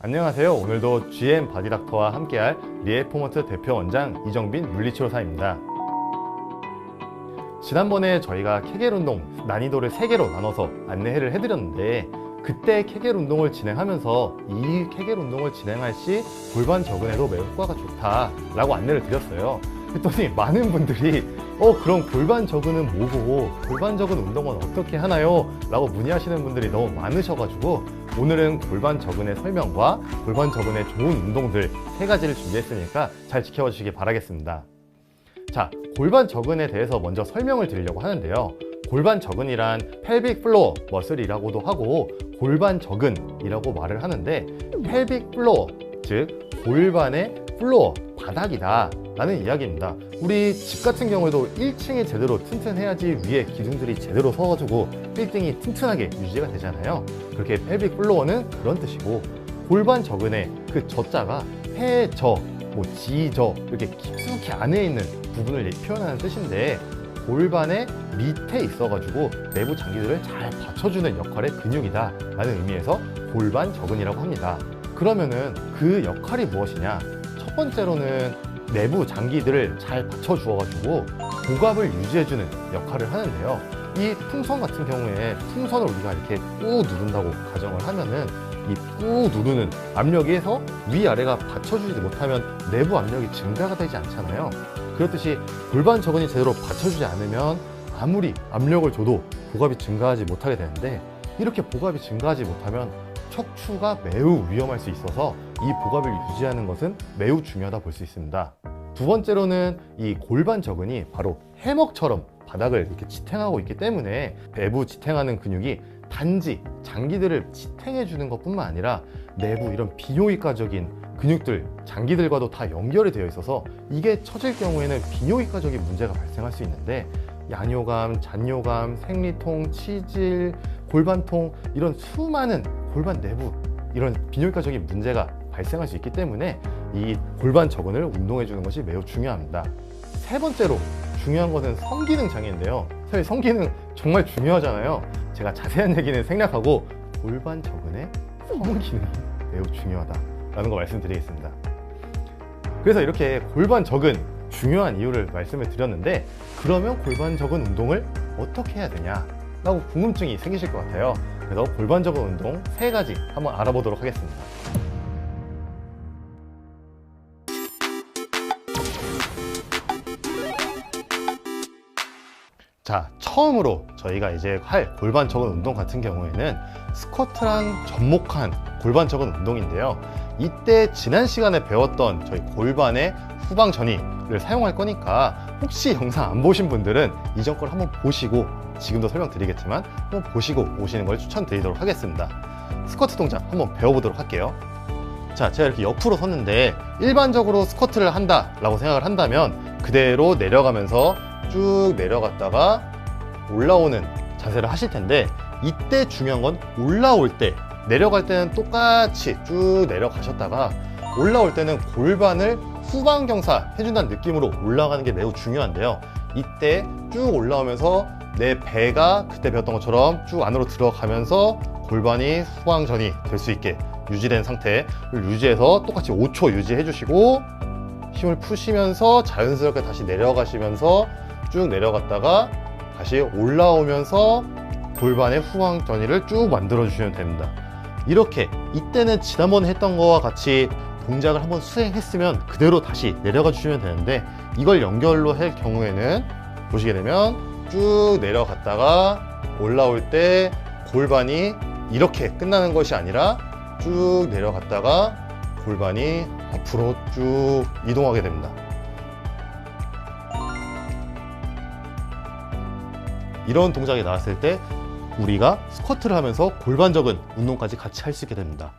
안녕하세요. 오늘도 GM 바디닥터와 함께할 리에포먼트 대표 원장 이정빈 물리치료사입니다. 지난번에 저희가 케겔 운동 난이도를 3개로 나눠서 안내를 해드렸는데, 그때 케겔 운동을 진행하면서 이 케겔 운동을 진행할 시 골반 저근에도 매우 효과가 좋다라고 안내를 드렸어요. 그랬더니 많은 분들이 그럼 골반 저근은 뭐고 골반 저근 운동은 어떻게 하나요? 라고 문의하시는 분들이 너무 많으셔가지고 오늘은 골반 저근의 설명과 골반 저근의 좋은 운동들 3가지를 준비했으니까 잘 지켜봐 주시기 바라겠습니다. 자, 골반 저근에 대해서 먼저 설명을 드리려고 하는데요. 골반 저근이란 펠빅 플로어 머슬이라고도 하고 골반 저근이라고 말을 하는데, 펠빅 플로어, 즉 골반의 플로어, 바닥이다 라는 이야기입니다. 우리 집 같은 경우에도 1층이 제대로 튼튼해야지 위에 기둥들이 제대로 서가지고 빌딩이 튼튼하게 유지가 되잖아요. 그렇게 펠빅 플로어는 그런 뜻이고, 골반 저근의 그 저자가 해저, 지저 이렇게 깊숙이 안에 있는 부분을 표현하는 뜻인데, 골반의 밑에 있어가지고 내부 장기들을 잘 받쳐주는 역할의 근육이다 라는 의미에서 골반 저근이라고 합니다. 그러면은 그 역할이 무엇이냐? 첫 번째로는 내부 장기들을 잘 받쳐주어가지고 복압을 유지해주는 역할을 하는데요. 이 풍선 같은 경우에 풍선을 우리가 이렇게 꾹 누른다고 가정을 하면은 이 꾹 누르는 압력에서 위아래가 받쳐주지 못하면 내부 압력이 증가가 되지 않잖아요. 그렇듯이 골반 저근이 제대로 받쳐주지 않으면 아무리 압력을 줘도 복압이 증가하지 못하게 되는데, 이렇게 복압이 증가하지 못하면 척추가 매우 위험할 수 있어서 이 복압을 유지하는 것은 매우 중요하다 볼 수 있습니다. 두 번째로는 이 골반 저근이 바로 해먹처럼 바닥을 이렇게 지탱하고 있기 때문에 내부 지탱하는 근육이 단지 장기들을 지탱해 주는 것뿐만 아니라 내부 이런 비뇨기과적인 근육들, 장기들과도 다 연결이 되어 있어서 이게 처질 경우에는 비뇨기과적인 문제가 발생할 수 있는데, 양요감, 잔요감, 생리통, 치질, 골반통 이런 수많은 골반 내부 이런 비뇨기과적인 문제가 발생할 수 있기 때문에 이 골반 저근을 운동해 주는 것이 매우 중요합니다. 세 번째로 중요한 것은 성기능 장애인데요. 사실 성기능 정말 중요하잖아요. 제가 자세한 얘기는 생략하고 골반 저근의 성기능이 매우 중요하다라는 거 말씀드리겠습니다. 그래서 이렇게 골반 저근 중요한 이유를 말씀을 드렸는데, 그러면 골반 저근 운동을 어떻게 해야 되냐 라고 궁금증이 생기실 것 같아요. 그래서 골반 저근 운동 3가지 한번 알아보도록 하겠습니다. 자, 처음으로 저희가 이제 할 골반 저근 운동 같은 경우에는 스쿼트랑 접목한 골반 저근 운동인데요. 이때 지난 시간에 배웠던 저희 골반의 후방 전이를 사용할 거니까 혹시 영상 안 보신 분들은 이전 걸 한번 보시고, 지금도 설명드리겠지만 한번 보시고 오시는 걸 추천드리도록 하겠습니다. 스쿼트 동작 한번 배워보도록 할게요. 자, 제가 이렇게 옆으로 섰는데 일반적으로 스쿼트를 한다 라고 생각을 한다면 그대로 내려가면서 쭉 내려갔다가 올라오는 자세를 하실 텐데, 이때 중요한 건 올라올 때, 내려갈 때는 똑같이 쭉 내려가셨다가 올라올 때는 골반을 후방 경사 해준다는 느낌으로 올라가는 게 매우 중요한데요. 이때 쭉 올라오면서 내 배가 그때 배웠던 것처럼 쭉 안으로 들어가면서 골반이 후방전이 될 수 있게 유지된 상태를 유지해서 똑같이 5초 유지해 주시고, 힘을 푸시면서 자연스럽게 다시 내려가시면서 쭉 내려갔다가 다시 올라오면서 골반의 후방 전이를 쭉 만들어 주시면 됩니다. 이렇게 이때는 지난번에 했던 거와 같이 동작을 한번 수행했으면 그대로 다시 내려가 주시면 되는데, 이걸 연결로 할 경우에는 보시게 되면 쭉 내려갔다가 올라올 때 골반이 이렇게 끝나는 것이 아니라 쭉 내려갔다가 골반이 앞으로 쭉 이동하게 됩니다. 이런 동작이 나왔을 때 우리가 스쿼트를 하면서 골반 저근 운동까지 같이 할 수 있게 됩니다.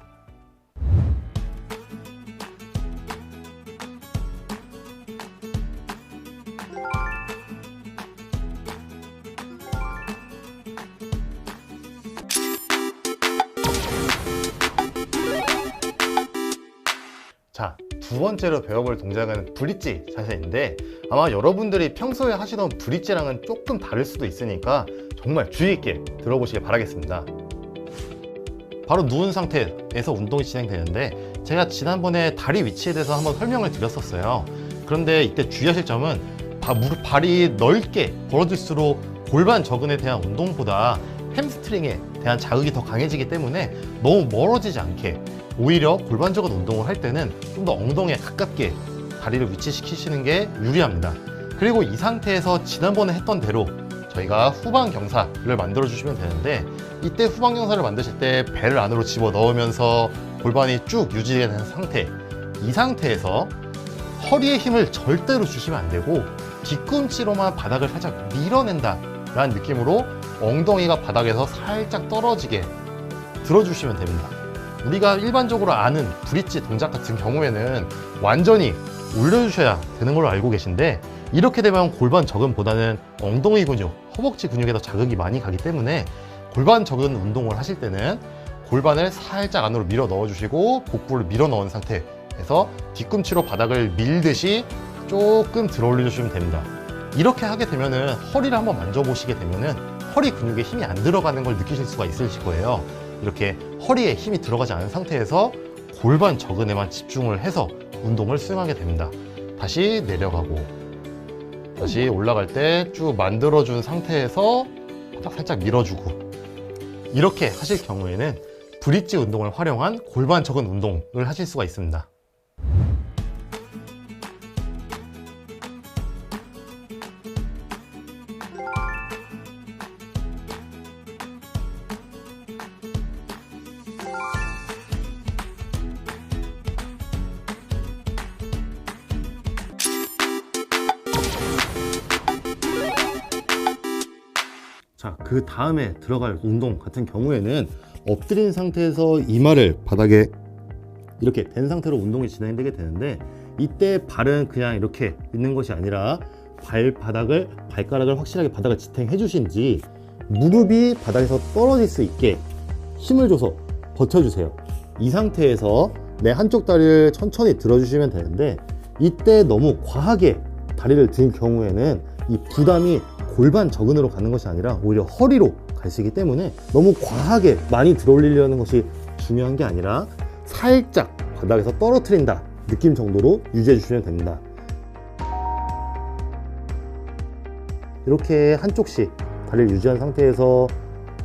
자, 두 번째로 배워볼 동작은 브릿지 자세인데, 아마 여러분들이 평소에 하시던 브릿지랑은 조금 다를 수도 있으니까 정말 주의 있게 들어보시길 바라겠습니다. 바로 누운 상태에서 운동이 진행되는데, 제가 지난번에 다리 위치에 대해서 한번 설명을 드렸었어요. 그런데 이때 주의하실 점은 발이 넓게 벌어질수록 골반 저근에 대한 운동보다 햄스트링에 대한 자극이 더 강해지기 때문에 너무 멀어지지 않게, 오히려 골반 저근 운동을 할 때는 좀 더 엉덩이에 가깝게 다리를 위치시키시는 게 유리합니다. 그리고 이 상태에서 지난번에 했던 대로 저희가 후방 경사를 만들어 주시면 되는데, 이때 후방 경사를 만드실 때 배를 안으로 집어 넣으면서 골반이 쭉 유지되는 상태, 이 상태에서 허리에 힘을 절대로 주시면 안 되고 뒤꿈치로만 바닥을 살짝 밀어낸다 라는 느낌으로 엉덩이가 바닥에서 살짝 떨어지게 들어주시면 됩니다. 우리가 일반적으로 아는 브릿지 동작 같은 경우에는 완전히 올려주셔야 되는 걸로 알고 계신데, 이렇게 되면 골반 저근보다는 엉덩이 근육, 허벅지 근육에 더 자극이 많이 가기 때문에 골반 저근 운동을 하실 때는 골반을 살짝 안으로 밀어 넣어주시고 복부를 밀어 넣은 상태에서 뒤꿈치로 바닥을 밀듯이 조금 들어 올려주시면 됩니다. 이렇게 하게 되면은 허리를 한번 만져보시게 되면은 허리 근육에 힘이 안 들어가는 걸 느끼실 수가 있으실 거예요. 이렇게 허리에 힘이 들어가지 않은 상태에서 골반 저근에만 집중을 해서 운동을 수행하게 됩니다. 다시 내려가고, 다시 올라갈 때 쭉 만들어준 상태에서 바닥 살짝 밀어주고, 이렇게 하실 경우에는 브릿지 운동을 활용한 골반 저근 운동을 하실 수가 있습니다. 자, 그 다음에 들어갈 운동 같은 경우에는 엎드린 상태에서 이마를 바닥에 이렇게 댄 상태로 운동이 진행되게 되는데, 이때 발은 그냥 이렇게 있는 것이 아니라 발가락을 확실하게 바닥을 지탱해 주신지 무릎이 바닥에서 떨어질 수 있게 힘을 줘서 버텨주세요. 이 상태에서 내 한쪽 다리를 천천히 들어주시면 되는데, 이때 너무 과하게 다리를 든 경우에는 이 부담이 골반 저근으로 가는 것이 아니라 오히려 허리로 갈 수 있기 때문에 너무 과하게 많이 들어 올리려는 것이 중요한 게 아니라 살짝 바닥에서 떨어뜨린다 느낌 정도로 유지해 주시면 됩니다. 이렇게 한쪽씩 다리를 유지한 상태에서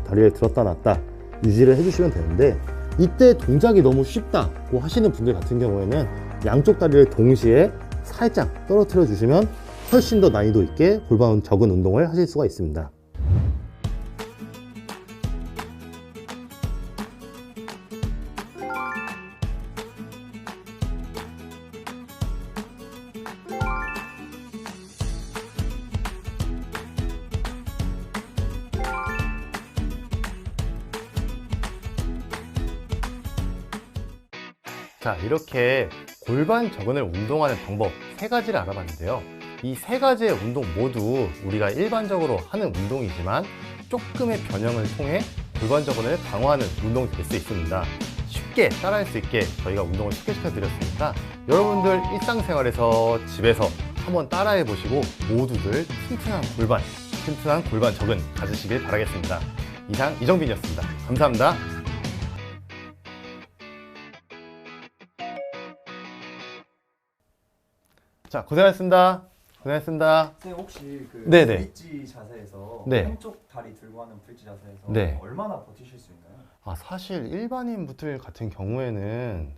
다리를 들었다 놨다 유지를 해주시면 되는데, 이때 동작이 너무 쉽다고 하시는 분들 같은 경우에는 양쪽 다리를 동시에 살짝 떨어뜨려 주시면 훨씬 더 난이도 있게 골반 저근 운동을 하실 수가 있습니다. 자, 이렇게 골반 저근을 운동하는 방법 3가지를 알아봤는데요. 이 3가지의 운동 모두 우리가 일반적으로 하는 운동이지만 조금의 변형을 통해 골반 저근을 강화하는 운동이 될 수 있습니다. 쉽게 따라할 수 있게 저희가 운동을 소개시켜 드렸으니까 여러분들 일상생활에서 집에서 한번 따라해 보시고 모두들 튼튼한 골반 저근 가지시길 바라겠습니다. 이상 이정빈이었습니다. 감사합니다. 자, 고생하셨습니다. 선생님 혹시 그 네네. 브릿지 자세에서 네. 한쪽 다리 들고 하는 브릿지 자세에서 네. 얼마나 버티실 수 있나요? 사실 일반인 분들 같은 경우에는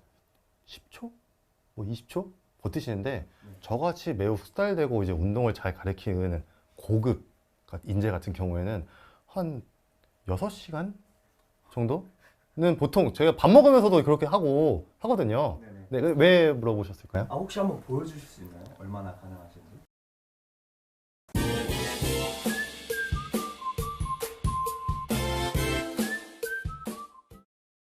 10초? 뭐 20초? 버티시는데, 저같이 매우 숙달되고 이제 운동을 잘 가르치는 고급 인재 같은 경우에는 한 6시간 정도는 보통 저희가 밥 먹으면서도 그렇게 하고 하거든요. 네네. 네, 왜 물어보셨을까요? 혹시 한번 보여주실 수 있나요? 얼마나 가능하실지?